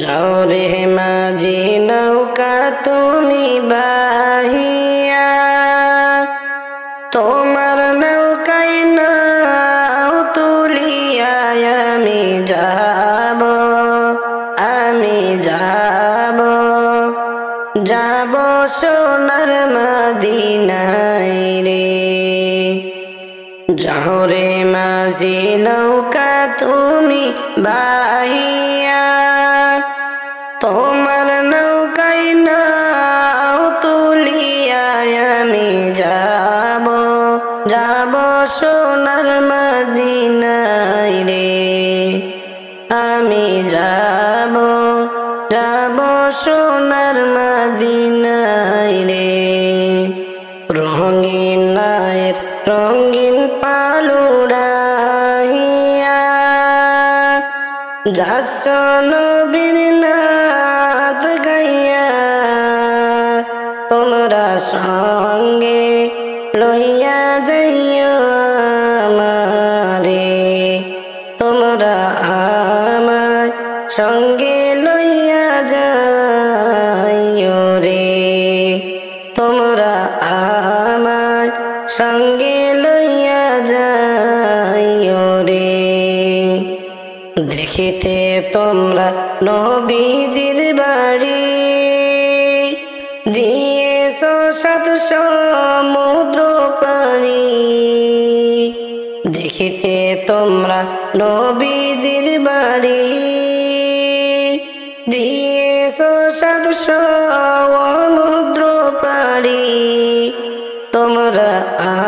যাও রে মাঝি নৌকা তুমি বাহিয়া, তোমার নৌকায় নাও তুলিয়া আমি যাব, আমি যাব, যাব সোনার মদিনায় রে। যাও রে মাঝি নৌকা তুমি বাহিয়া, তোমার নৌকায় নাও তুলিয়া আমি যাব, যাব সোনার মদিনায় রে। আমি যাব, যাব সোনার মদিনায় রে। রঙিন নায়ের রঙিন পালুড়াইয়া, যাচ্ছ নবীর নাত গাইয়া, তোমরা সঙ্গে লইয়া যাইও আমারে, তোমরা আমায় সঙ্গে লইয়া যাইও রে, তোমরা আমায় সঙ্গে লইয়া যাইও রে। দেখিতে তোমরা নবীজির বাড়ি, দিয়েছ সাত সমুদ্র পানি। দেখিতে তোমরা নবীজির বাড়ি, দিয়েছ সাত সমুদ্র পানি। তোমরা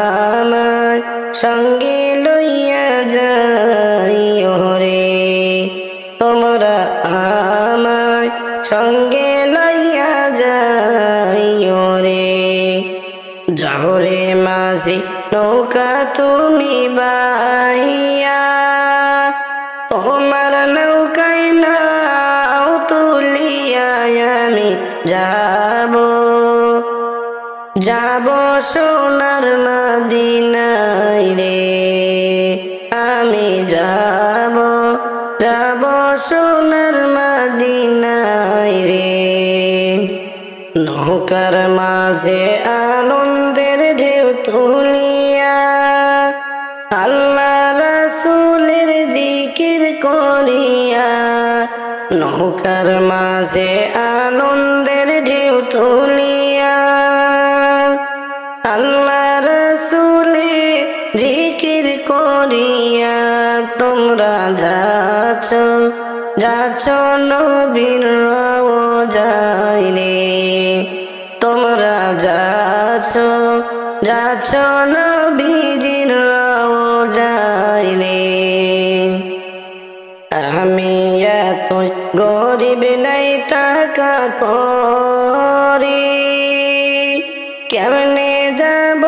আমায় সঙ্গে লইয়া যাইও রে, তোমরা আমায় সঙ্গে লইয়া যাইও রে। যাও রে মাঝি নৌকা তুমি বাহিয়া, তোমার নৌকায় নাও তুলিয়া আমি যাব, যাব সোনার মদিনায় রে। আমি যাব, যাব সোনার মদিনায় রে। নৌকার মাঝে আনন্দের ঢেউ তুলিয়া, আল্লাহ রাসূলের জিকির করিয়া। নৌকার মাঝে আনন্দের ঢেউ তুলিয়া, আল্লাহ রাসূলের জিকির করিয়া। তোমরা যাচ্ছ, যাচ্ছ নবীর রওজায় রে, তোমরা যাচ্ছ, যাচ্ছ নবীজির রওজায় রে। আমি এতই গরিব নাই টাকা করি, কেমনে যাব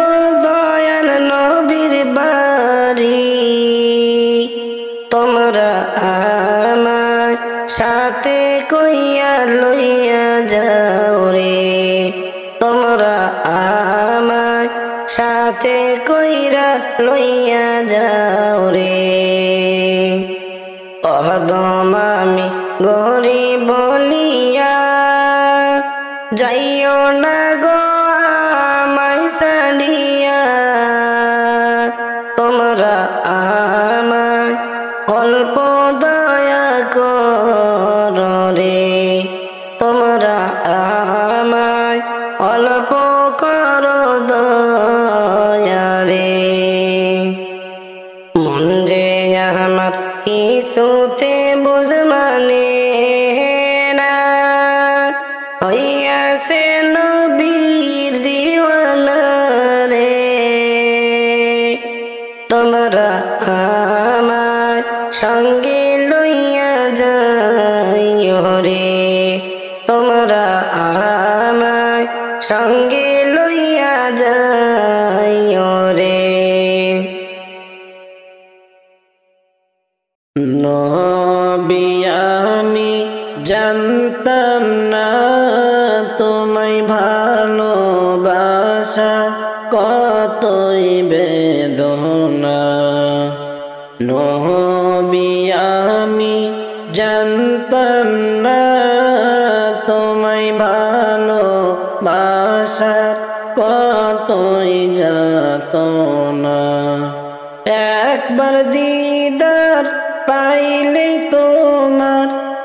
দয়াল নবীর বাড়ি। তোমরা আমায় সাথে কইয়া লইয়া যাও রে, তোমরা আমায় সাথে কইরা লইয়া যাও রে। অদম আমি গরিব বলিয়া, যাইও না গো আমায় ছাড়িয়া। তোমরা আমায় অল্প দয়া কর রে, তোমরা আমায় অল্প কর দয়া রে। মন যে আমার কিছুতে বুঝ মানে না, হইয়াছে নবীর দিওয়ানা রে। তোমরা আমায় সঙ্গে লইয়া যাইও রে, তোমরা আমায় সঙ্গে লইয়া যাইও রে। নবী আমি জানতাম না তোমায় ভালোবাসা কতই বেদনা। নবী আমি জানতাম না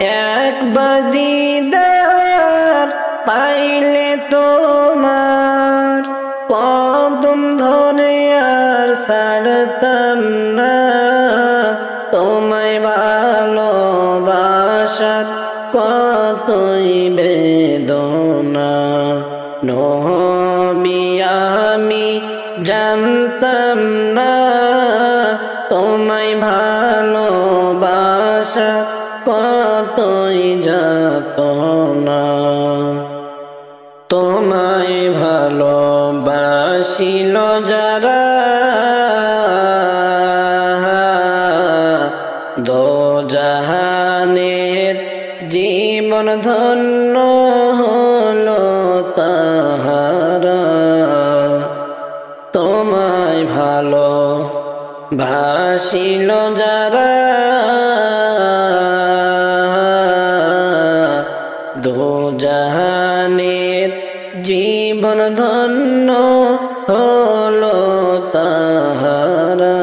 একবার দিদার পাইলে তোমার কদম ধরে আর ছাড়তাম না তোমায় ভালোবাসার কতই বেদনা নবী আমি জানতাম না তোমায় ভালোবাসা কতই যাতনা তোমায় ভালোবাসিল যারা দোজাহানের জীবন ধন্য হলো তাহারা তোমায় ভালোবাসিল যারা দোজাহানের জীবন ধন্য হলো তাহারা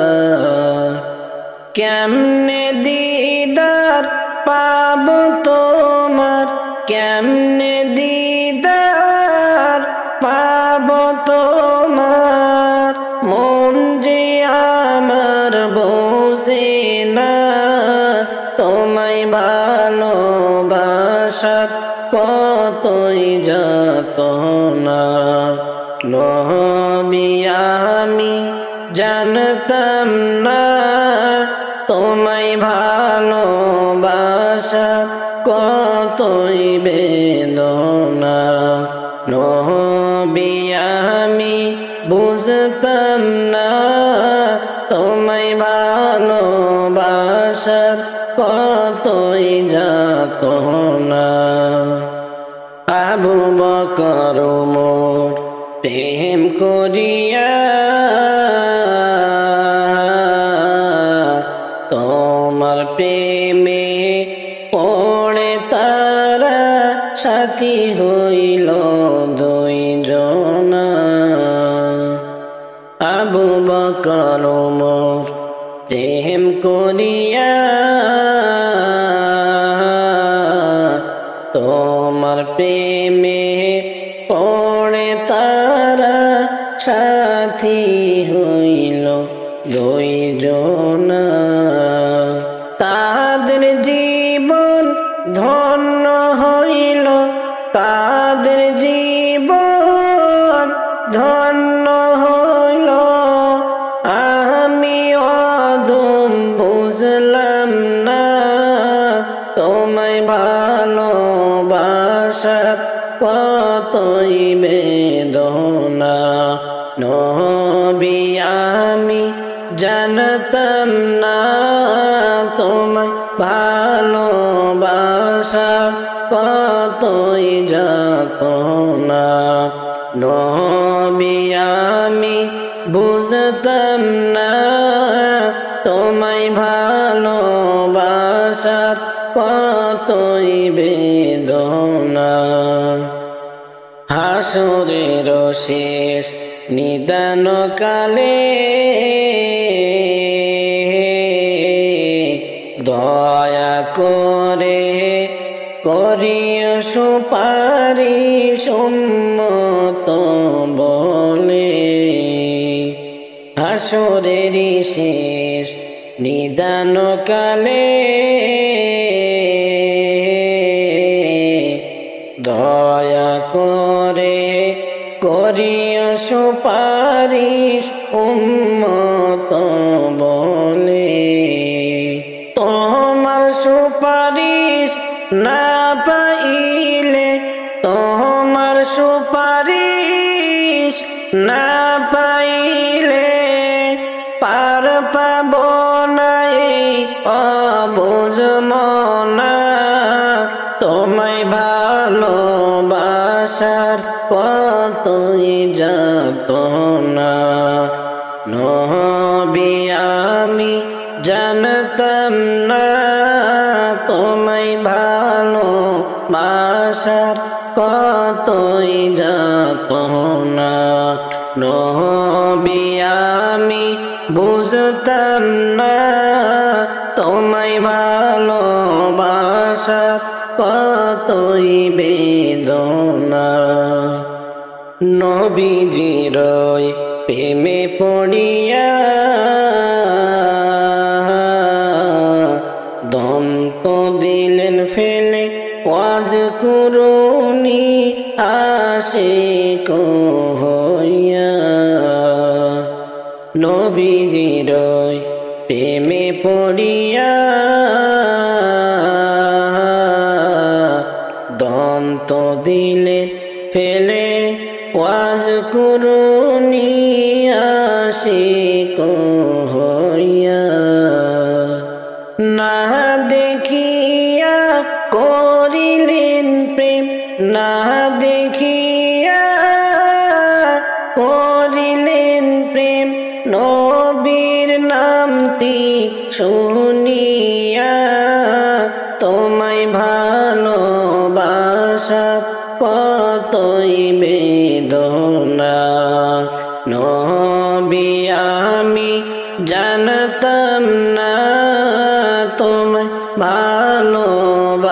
কেমনে দিদার পাব তোমার কেমনে দিদার পাব তোমার মন যে আমার বসে না তোমায় ভালোবাসার কতই যাতনা নবী আমি জানতাম না তোমায় ভালোবাসা কতই বেদনা নবী আমি বুঝতাম না তোমায় ভালোবাসার কতই যাতনা আবু বকর ওমর প্রেম করিয়া তোমার প্রেমে পড়ে তারা সাথী হইল দুইজনা আবু বকর ওমর প্রেম করিয়া তোমার প্রেমে পড়ে তারা সাথী হইল দুইজনা তাদের জীবন ধন্য হইল তাদের জীবন ধন্য হইল আমি অদম বুঝলাম না তোমায় ভালোবাসার কতই বেদনা নবী আমি জানতাম না তোমায় ভালোবাসার কতই যাতনা নবী আমি বুঝতাম না তোমায় ভালোবাসার কতই বেদনা হাসরের শেষ নিদান কালে দয়া করে করিও সুপারিশ উম্মত বলে হাসরের শেষ নিদান কালে দয়া করে করিও সুপারিশ উম্মত বলে তোমার সুপারিশ না পাইলে তোমার সুপারিশ না পাইলে পার পাব না এই অবুঝ মনা তোমায় ভালোবাসার কতই যাতনা নবী আমি জানতাম না তোমায় ভালোবাসার কতই যাতনা নবী আমি বুঝতাম না তোমায় ভালোবাসার ভালোবাসার কতই বেদনা নবীজির প্রেমে পড়িয়া দন্ত দিলেন ফেলে ওয়াজ কুরুনি আশিক হইয়া নবীজির প্রেমে পড়িয়া দন্ত দিলেন ফেলে ওয়াজ কুরুনি আশিক হইয়া না দেখিয়া করিলেন প্রেম না দেখিয়া করিলেন প্রেম নবীর নামটি শুনিয়া তোমায় ভালোবাসা কতই বেদনা নবী আমি জানতাম না তোমায় ভালোবাসা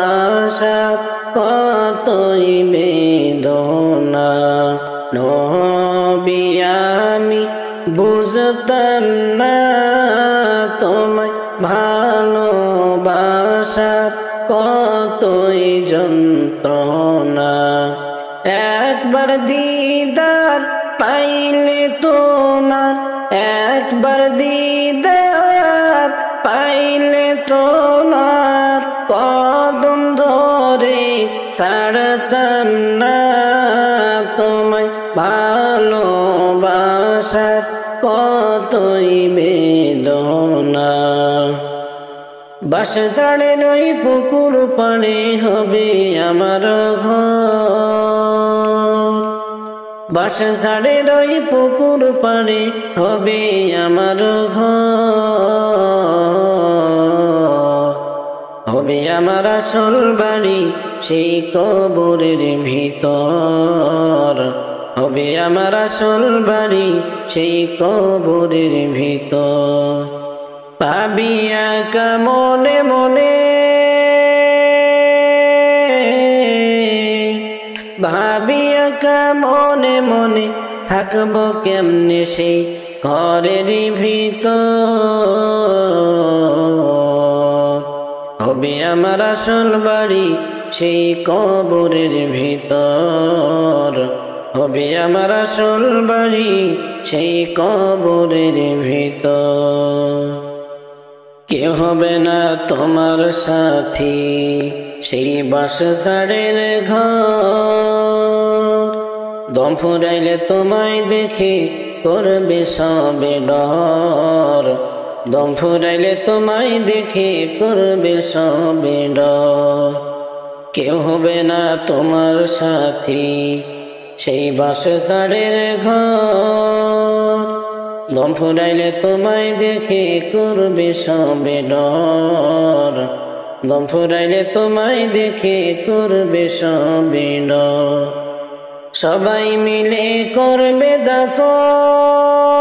কতই বেদনা নবী আমি বুঝতাম না তোমায় ভালোবাসা কতই যন্ত্রণা একবার দিদার পাইলে তোমার একবার দিদার পাইলে তোমার কদম ধরে ছাড়তাম না তোমায় ভালোবাসার কতই বেদনা বাস ছাড়ে নই পুকুর পাড়ে হবে আমার ঘর বাস ছাড়ে নই পুকুর পাড়ে হবে আমার ঘর হবে আমার আসল বাড়ি সেই কবরের ভিতর হবে আমার আসল বাড়ি সেই কবরের ভিতর পাবিয়া কা মনে মনে ভাবিয়া কা মনে মনে থাকবো কেমনে সেই ঘরের ভিতর হবে আমার আসল বাড়ি সেই কবরের ভিতর হবে আমার আসল বাড়ি সেই কবরের ভিতর কেউ হবে না তোমার সাথী সেই বাসঝাড়ের ঘর দম ফুরাইলে তোমায় দেখে করবে সবে ডর দম ফুরাইলে তোমায় দেখে করবে সবে ডর কেউ হবে না তোমার সাথী সেই বাসঝাড়ের ঘর দম ফুরাইলে তোমায় দেখে করবে সবে ডর দম ফুরাইলে তোমায় দেখে করবে সবে ডর সবাই মিলে করবে দাফন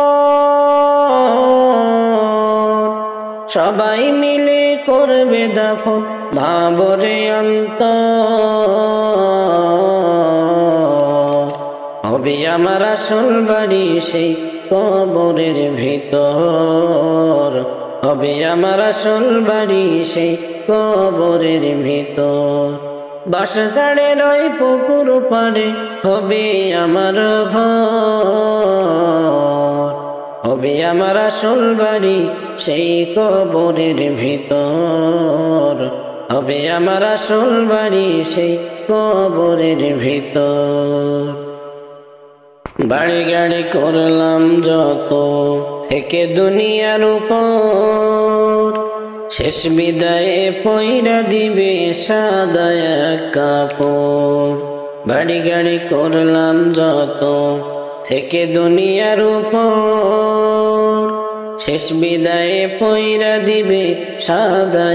সবাই মিলে করবে দাফন ভাবরে অন্তর হবে আমার আসল বাড়ি সেই কবরের ভিতর হবে আমার আসল বাড়ি সেই কবরের ভিতর বাসঝাড়ে রই পুকুর পাড়ে হবে আমার ঘর হবে আমার আসল বাড়ি সেই কবরের ভিতর হবে আমার আসল বাড়ি সেই কবরের ভিতর বাড়ি গাড়ি করলাম যত থেকে দুনিয়ার উপর শেষ বিদায়ে পয়রা দিবে সাদা কাপড় বাড়ি গাড়ি করলাম যত থেকে দুনিয়ার উপর শেষ বিদায়ে পয়রা দিবে সাদা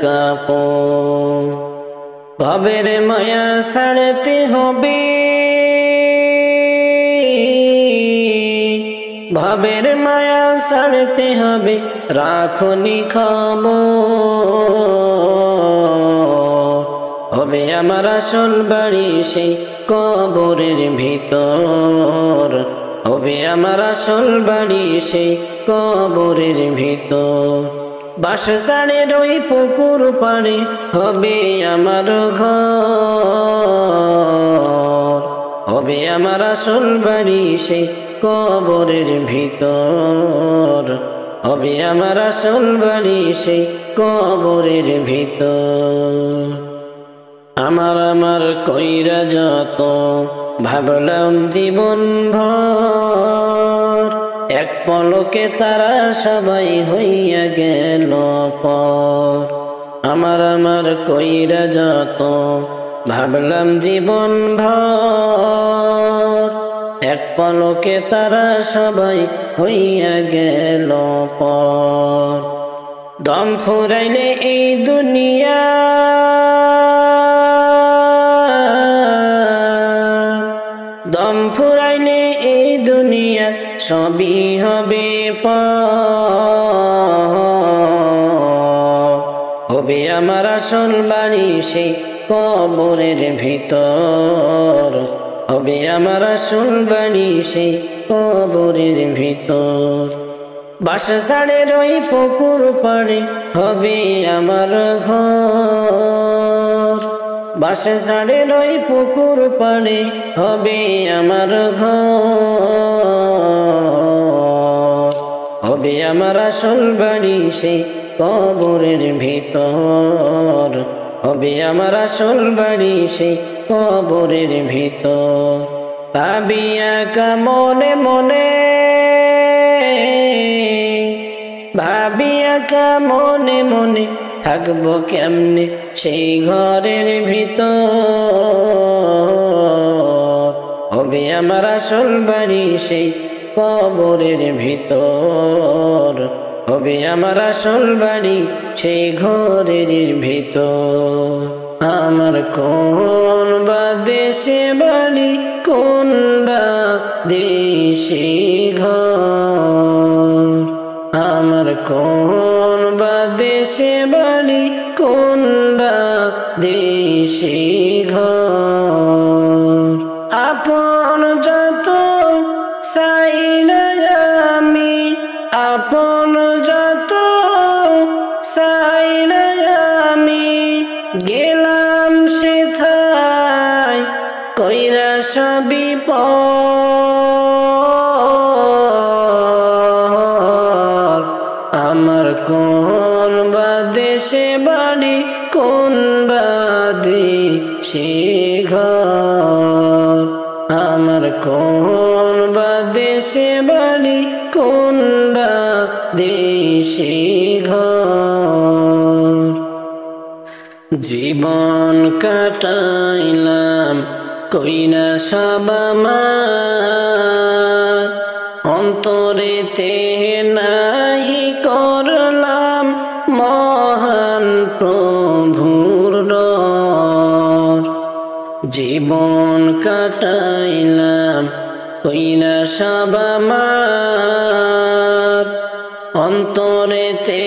কাপড় ভবের মায়া ছাড়তে হবে ভবের মায়া ছাড়তে হবে রাখনি খবর হবে আমার আসল বাড়ি সেই কবরের ভিতর, হবে আমার আসল বাড়ি সেই কবরের ভিতর। বাঁশঝাড়ের ওই পুকুর পাড়ে হবে আমার ঘর, হবে আমার আসল বাড়ি সেই কবরের ভিতর, হবে আমার আসল বাড়ি সেই কবরের ভিতর। আমার কইরা যত ভাবলাম জীবন ভর, এক পলকে তারা সবাই হইয়া গেল পর। আমার কইরা যত ভাবলাম জীবন ভর, এক পলকে তারা সবাই হইয়া গেল পর। দম ফুরাইলে এই দুনিয়া, দম ফুরাইলে এই দুনিয়া সবই হবে পর, হবে আমার আসল বাড়ি সেই কবরের ভিতর, হবে আমার আসল বাড়ি সেই কবরের ভিতর। বাঁশঝাড়ের ওই পুকুর পাড়ে হবে আমার ঘর, বাঁশঝাড়ের ওই পুকুর পাড়ে হবে আমার ঘর, হবে আমার আসল বাড়ি সেই কবরের ভিতর, হবে আমার আসল বাড়ি সেই কবরের ভিতর। ভাবিয়া কা মনে মনে, ভাবিয়া কা মনে মনে থাকবো কেমনে সেই ঘরের ভিতর, হবে আমার আসল বাড়ি সেই কবরের ভিতর, হবে আমার আসল বাড়ি সেই ঘরের ভিতর। আমার কোন বা দেশে বাড়ি, কোন বা দেশে ঘর, আমার কোন বা দেশে বাড়ি, কোন বা দেশে ঘর। আপন যত চাইলে আমি, আপন যত চাইলে আমি, গেলাম সেথায় কইরা সবই পর। আমার কোন বা দেশে বাড়ি, কোন বা দেশে ঘর, আমার কোন বা দেশে বাড়ি, কোন বা দেশে ঘর। জীবন কাটাইলাম কইনা সব আমার, অন্তরেতে নাহি করলাম মহান প্রভুর ডর। জীবন কাটাইলাম কইনা সব আমার, অন্তরেতে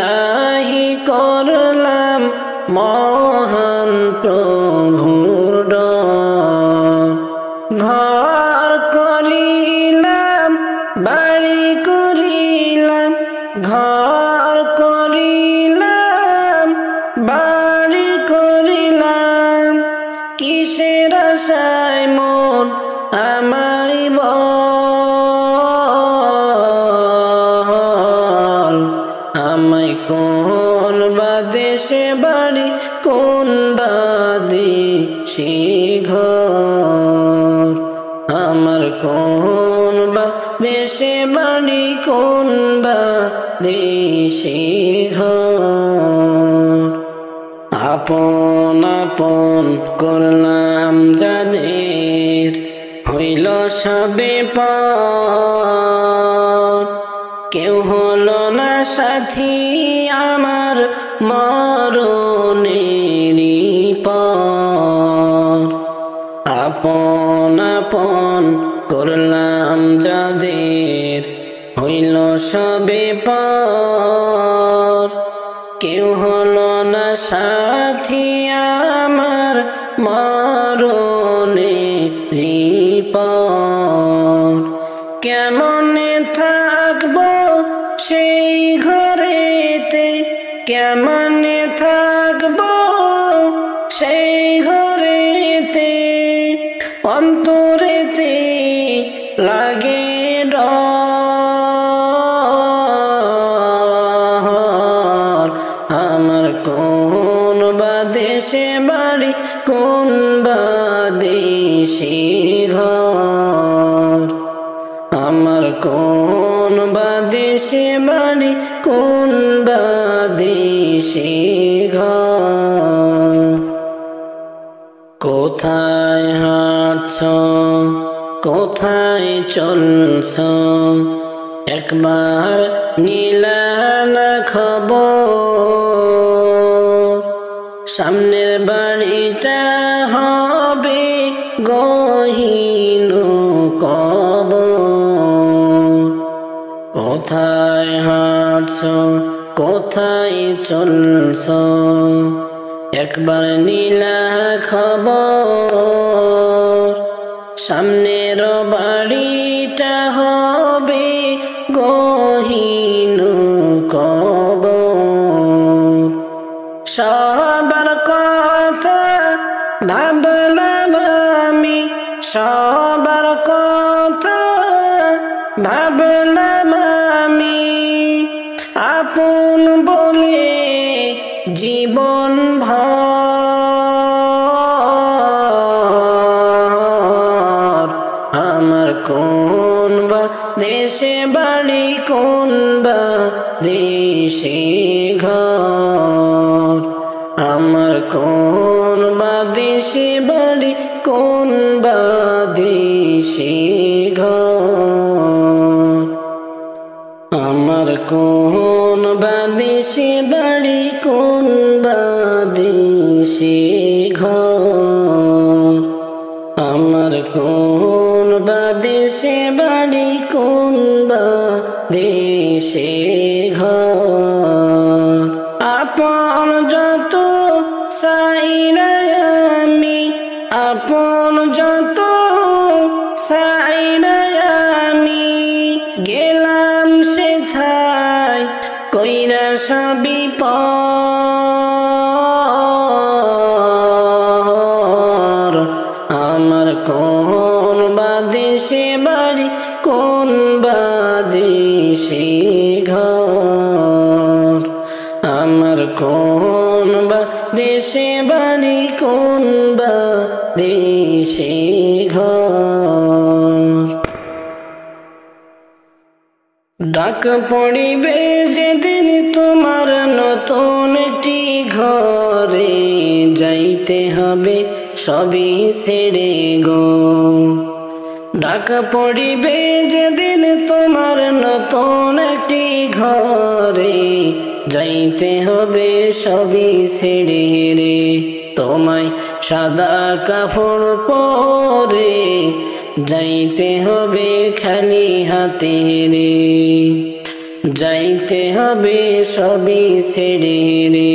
নাহি করলাম মহান প্রভুর ডর। ঘর করিলাম বাড়ি করিলাম, ঘর করিলাম বাড়ি করিলাম, কিসের আশায় মন আমায় বল। আমায় কোন বা দেশে বাড়ি, কোন বা দেশে ঘর, আমার কোন বা দেশে বাড়ি, কোন বা দেশে ঘর। আপন আপন করলাম যাদের হইল সবে পর, কেউ হলো না সাথী আমার মরণেরই পর। আপন আপন করলাম যাদের হইল সবে পর, কেউ হলো না সাথী আমার মরণে রিপন কেমনে থাকবো সেই ঘরেতে কেমনে থাকবো সেই ঘরেতে অন্তরেতে লাগে ডর আমার কোন বা দেশে বাড়ি কোন বা দেশে ঘর আমার কোন বা দেশে বাড়ি কোন বা দেশে ঘর কোথায় হাঁটছ কোথায় চলছ একবার নিলা না খবর সামনের বাড়িটা হবে গহীন কবর কোথায় হাঁটছ কোথায় চলছ একবার নিলা খবর সামনের বাড়িটা হবে গহীন কবর সবার কথা ভাবলাম আমি সবার কথা ভাবলাম আমি আপন বলে জীবন ভর আমার কোন বা দেশে বাড়ি কোন বা দেশে ঘর আমার কোন বা দেশে বাড়ি কোন বা দেশে ঘর আমার কোন বা দেশে বাড়ি কোন বা দেশে ঘর আমার কোন বা দেশে বাড়ি কোন বা দেশে ঘর আপন যত চাইনা আমি আপন যত চাইনা আমি গেলাম সেথায় কইরা সবই পর আমার কোন বা দেশে বাড়ি কোন বা দেশে ঘর আমার কোন বা দেশে বাড়ি কোন বা দেশে ঘর ডাক পড়িবে যেদিন তোমার নতুন একটি ঘরে যাইতে হবে সবই ছেড়ে গো ডাক পড়িবে যেদিন তোমার নতুন একটি ঘরে যাইতে হবে সবই ছেড়ে রে তোমায় সাদা কাপড় পরে যাইতে হবে খালি হাতে রে যাইতে হবে সবই ছেড়ে রে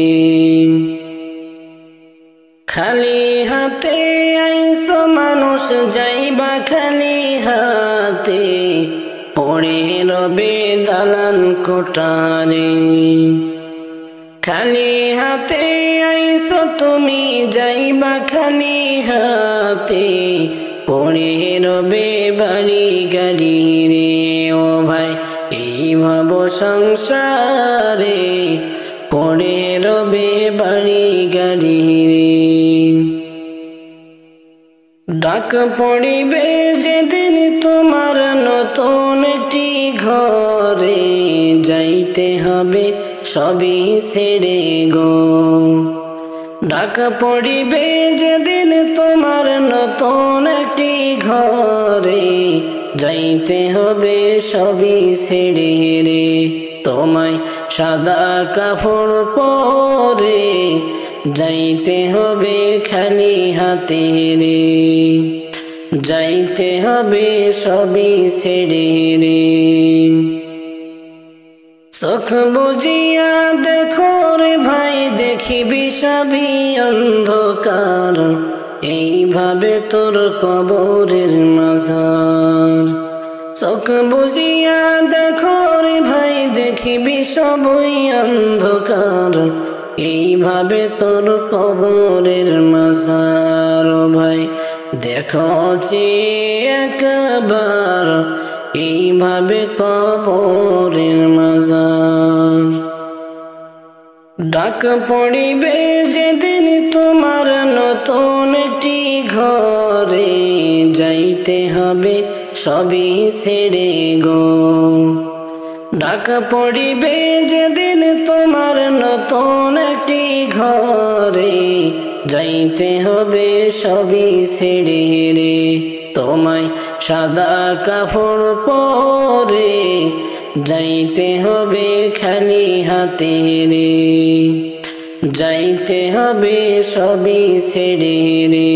খালি হাতে আইসো মানুষ যাইবা খালি হাতে পড়ে রবে দালান কোটারে খালি হাতে আইসো তুমি যাইবা খালি হাতে পড়ে রবে বাড়ি গাড়ি রে ও ভাই এই ভাব সংসারে পড়ে রবে বাড়ি গাড়ি রে ডাক পড়িবে যেদিন তোমার নতুন একটি ঘরে যাইতে হবে সবই ছেড়ে গো ডাক পড়িবে যেদিন তোমার নতুন একটি ঘরে যাইতে হবে সবই ছেড়ে রে তোমায় সাদা কাপড় পরে যাইতে হবে খালি হাতে রে যাইতে হবে সবই ছেড়ে রে চোখ বুজিয়া দেখো রে ভাই দেখিবি সবই অন্ধকার এইভাবে তোর কবরের মাজার। চোখ বুজিয়া দেখো রে ভাই, দেখিবি সবই অন্ধকার। এইভাবে তোর কবরের মাজার। ও ভাই দেখো যে একবার, এইভাবে কবরের মাজার। ডাক পড়িবে যেদিন তোমার নতুন একটি ঘরে, যাইতে হবে সবই ছেড়ে গো। ডাক পড়িবে যেদিন তোমার নতুন একটি ঘরে, যাইতে হবে সবই ছেড়ে রে। তোমায় সাদা কাপড় পরে, যাইতে হবে খালি হাতে রে। যাইতে হবে সবই ছেড়ে রে।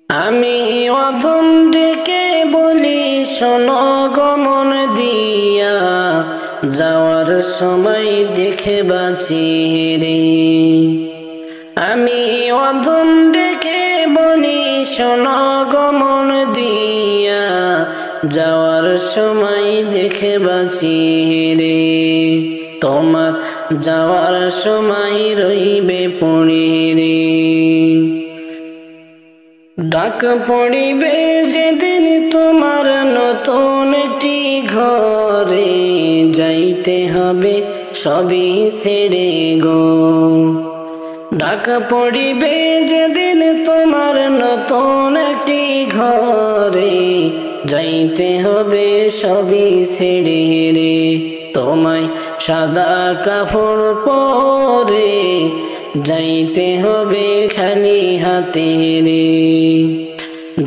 আমি অধম ডেকে বলি শোনো গো মন দিয়া, যাওয়ার সময় দেখে বাঁচি রে। আমি অধম ডেকে বলি শোনো গো মন দিয়া, যাওয়ার সময় দেখে বাঁচি রে। তোমার যাওয়ার সময় রইবে পড়ে রে। ডাক পড়িবে যেদিন তোমার নতুন একটি ঘরে, যাইতে হবে সবই ছেড়ে গো। ডাক পড়িবে যেদিন তোমার নতুন একটি ঘরে, যাইতে হবে সবই ছেড়ে রে। তোমায় সাদা কাপড় পরে, যাইতে হবে খালি হাতে রে।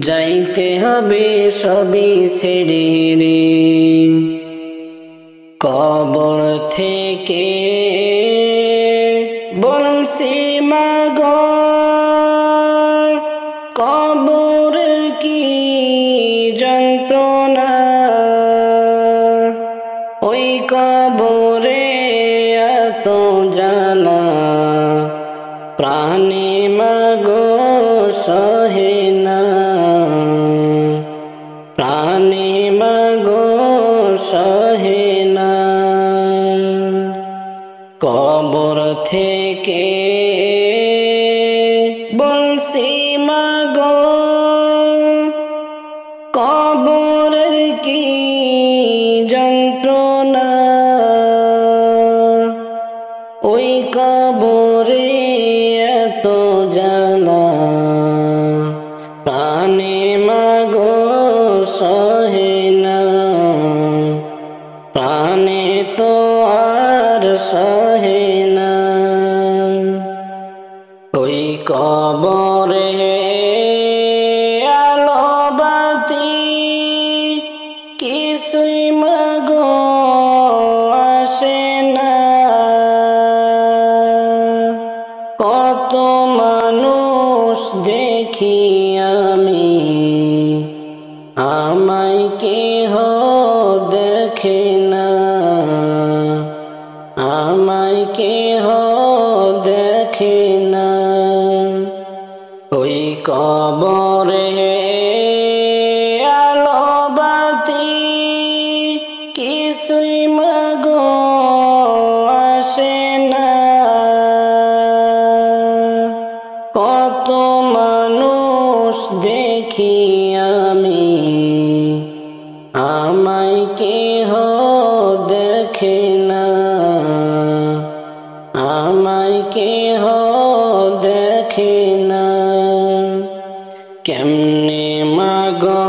যাইতে হবে সবই ছেড়ে রে। কবর থেকে বলছি মাগো, কবর কি যন্ত্রণা। ওই কবরে এত জ্বালা, প্রাণে মাগো সহে না। প্রাণে মাগো সহে না। কবর থেকে বলছি মাগো, কবরের কি যন্ত্রণা। ওই কবরে এত জ্বালা, প্রাণে মাগো সহে না। প্রাণে তো আর সহে না। ওই কবরে আলো বাতি কিছুই মাগো আসে না। কত মানুষ দেখি আমি, আমায় কেহ দেখে না। আমায় কেহ দেখে না। ওই কবরে আলো বাতি কিছুই মাগো আসে না। কত মানুষ দেখি আমি, আমায় কেহ দেখে না। আমায় কেহ দেখে না। কেমনে মাগো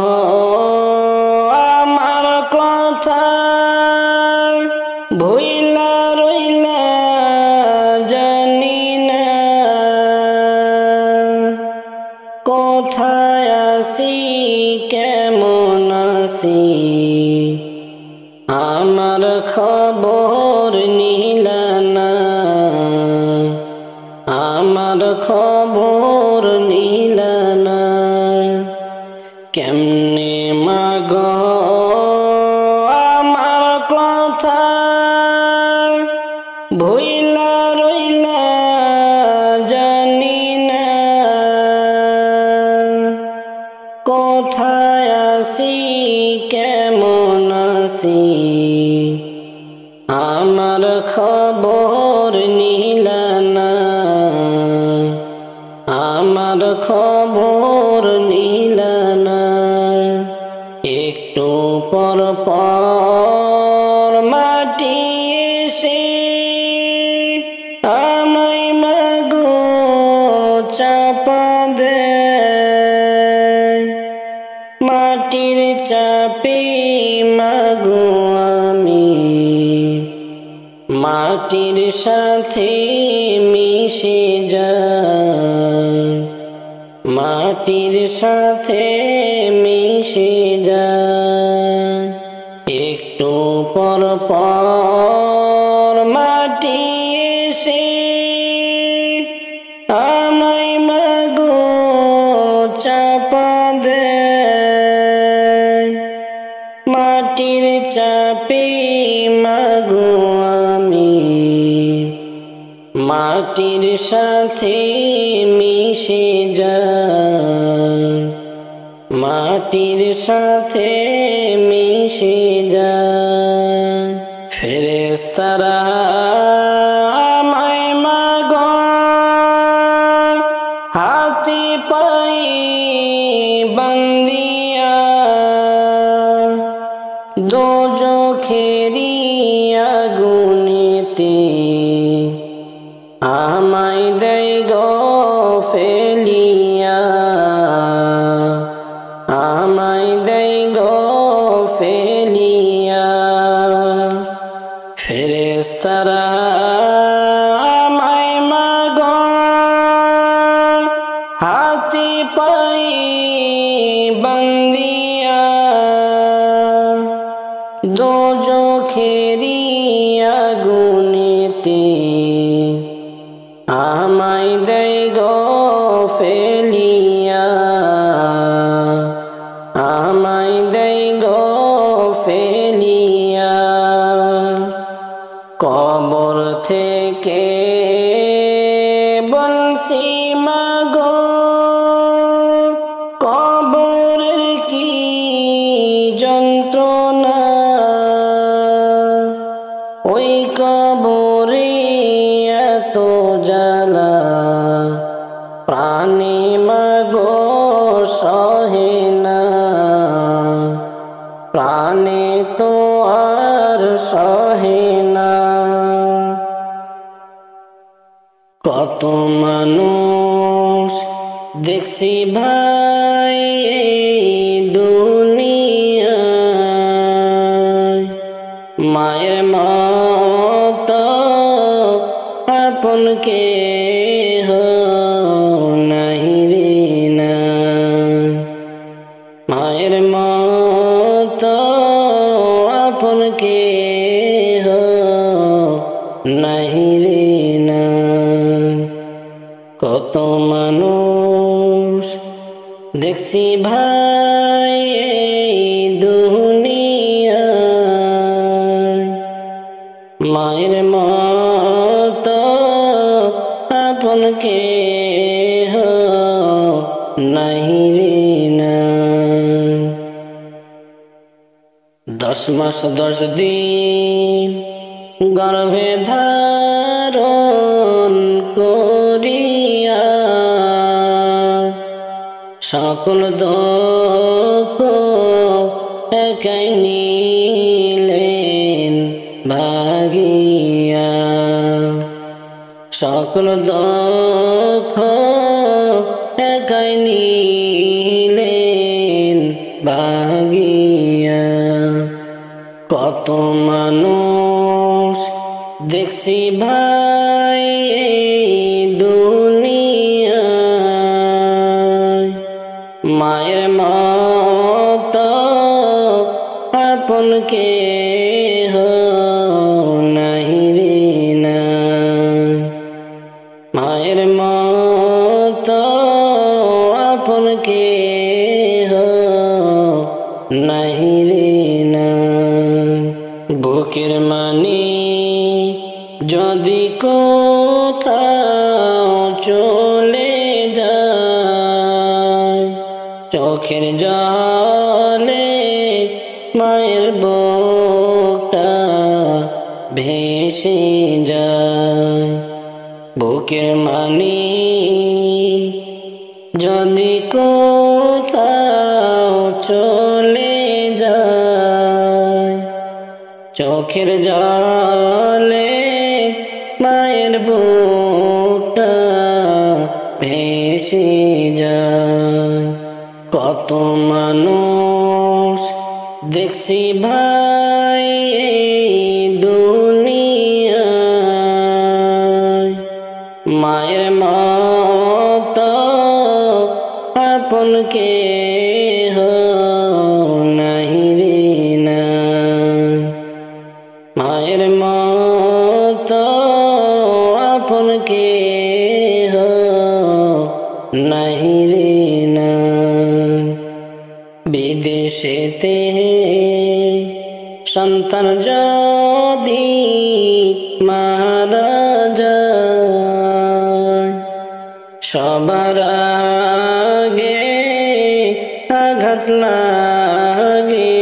আমার কথা ভুইলা রইলা জানি না। কোথায় আছি কেমন আছি, আমার খবর নিলা না। আমার খবর নিলা না। কেমনে মাগো আমার কথা ভুইলা রইলা জানি না। আমার খবর নিলা না। একটু পর পর মাটি এসে আমায় মাগো চাপা দেয়। মাটির চাপে মাগো আমি মাটির সাথে মিশে যাই। মাটির সাথে মিশে যাই। একটু পর পর মাটি এসে আমায় মাগো চাপা দেয়। মাটির চাপে মাগো আমি মাটির সাথে মিশে যাই। মাটির সাথে মিশে যাই। ফেরেশতারা আমায় মাগো হাতে পায়ে বান্ধিয়া দোজখেরি আগুনেতে আমায় দেয় গো ফেলিয়া। আমায় দেয় গো ফেলিয়া। ফেরেশতারা আমায় মাগো হাতে পায়ে বান্ধিয়া দোজখেরি আগুনেতে আমায় দেয় গো ফেলিয়া। আমায় দেয় গো ফেলিয়া। কবর থেকে বলছি মাগো কবরের কি যন্ত্রণা। ওই কবরে এত জ্বালা প্রাণে মাগো সহে না। প্রাণে তো আর সহে না। কত মানুষ দেখছি ভাই এই দুনিয়ায়। মায়ের মতো আপন কেহ নাহি রে না। মায়ের মতো আপন কেহ নাহি রে না। কত মানুষ দেখছি ভাই এই দুনিয়ায়। মায়ের মতো আপন কেহ নাহি রে না। 10 মাস 10 দিন গর্ভে ধারণ করিয়া সকল দুঃখ একাই নিলেন ভাগিয়া। সকল দুঃখ একাই নিলেন ভাগিয়া। কত মানুষ দেখছি ভাই এই দুনিয়ায়। মায়ের মতো আপন কেহ নাহি রে না। মায়ের মতো আপন কেহ নাহি রে না। বুকের মানি যদি কোথাও চলে যায় চোখের জলে মায়ের বুকটা ভেসে যায়। বুকের মানি চোখের জলে মায়ের বুকটা ভেসে যায়। কত মানুষ দেখছি ভাই এই দুনিয়ায়, মায়ের মতো আপন কেহ নাহি রে নাই। মায়ের মতো আপন কেহ নাহি রে নাই। বিদেশেতে সন্তান যদি মারা যায়, সবার আগে আঘাত লাগে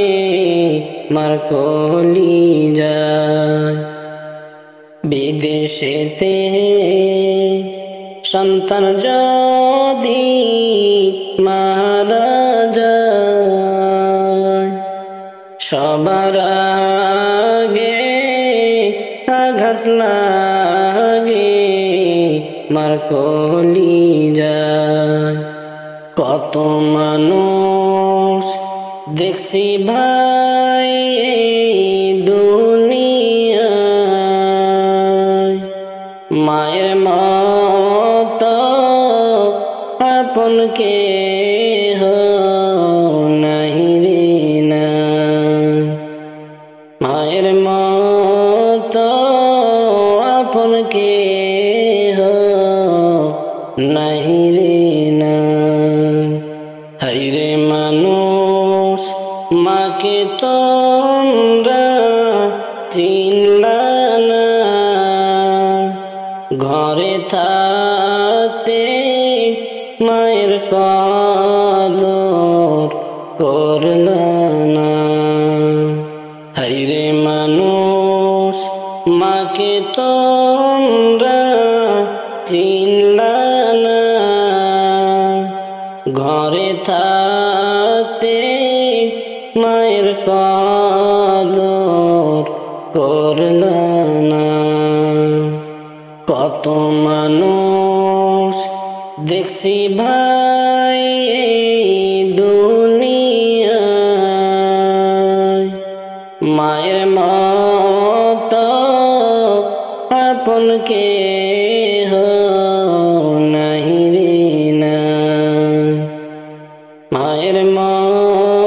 মার কলিজায়। বিদেশেতে সন্তান যদি মারা যায়, সবার আগে আঘাত লাগে মার কলিজায়। কত মানুষ দেখছি ভাই এই দুনিয়ায়, মায়ের মতো আপন কেহ নাহি রে নাই। মায়ের মতো আপন কেহ নাহি রে নাই। হায়রে মানুষ মাকে তোমরা চিনলা না, ঘরে থাকতে মায়ের কদর করলা না। হায়রে মানুষ মাকে তোমরা চিনলা না, ঘরে থাকতে মায়ের কদর করলা না। কত মানুষ দেখছি ভাই এই দুনিয়ায়, মায়ের মতো আপন কেহ নাহি রে নাই। মায়ের মতো